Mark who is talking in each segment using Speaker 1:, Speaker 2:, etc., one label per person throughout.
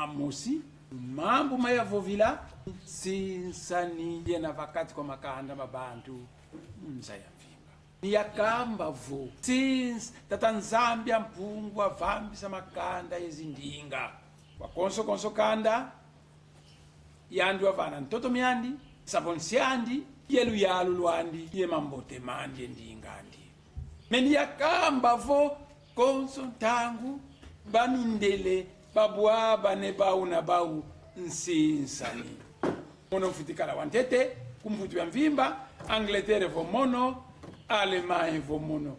Speaker 1: mamusi mambo mayavovila sinsani yena vakati kwa makanda mabantu mzaya mvimba niyakamba vo since tatanzambia mpungwa vambisa makanda yezindinga wakonso kanda yandu avana ntoto myandi sabonsiandi yelu yalu lwandi ye mambote mandi endingandi meni yakamba vo konso ntangu bamindele babwa bane bau na bau nsinsani mono mfitikala wantete kumfutu ya mvimba Angleterre vo mono Allemagne vo mono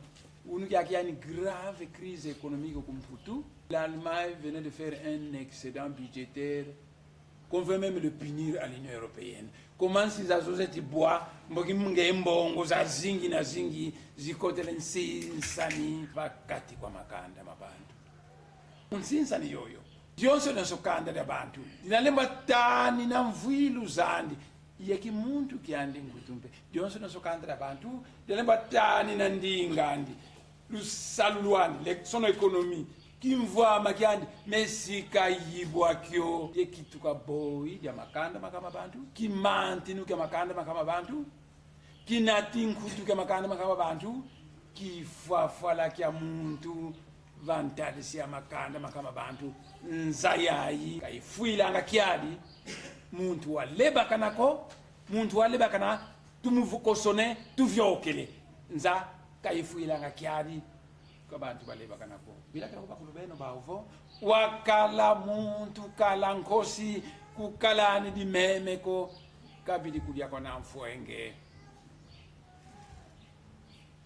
Speaker 1: unuki une grave crise économique kumfutu. L'Allemagne venait de faire un excédent budgétaire qu'on veut même le punir à l'Union européenne. Comment si za zozeti bois mboki mbongo za zingi na zingi zikotele nsinsani vakati kwa makanda mabantu nsinsani yoyo dyonso nasokanda lya bantu dinalemba tani na mvilu zandi yeki muntu kyandi ngutumpe dyonso nasokanda lya bantu dinalemba tani na ndingandi lusalu lwandi leksono ekonomi kimvwama kyandi mesika yibwa kyo yekituka boyi ya makanda makama bantu kimanti nuke makanda makama bantu kinati nkutu ke makanda makama bantu kifwafwala kya muntu vantalisi ya makanda makama bantu nzayayi kaifuilanga kyali muntu waleba kanako muntu waleba kana tumuvukosone tuvyokele nza kaifuilanga kyali kabantu baleba kanako bila kana bakulu beno bawo wakala muntu kala nkosi kukalani di memeko kabili kulia kwa namfwenge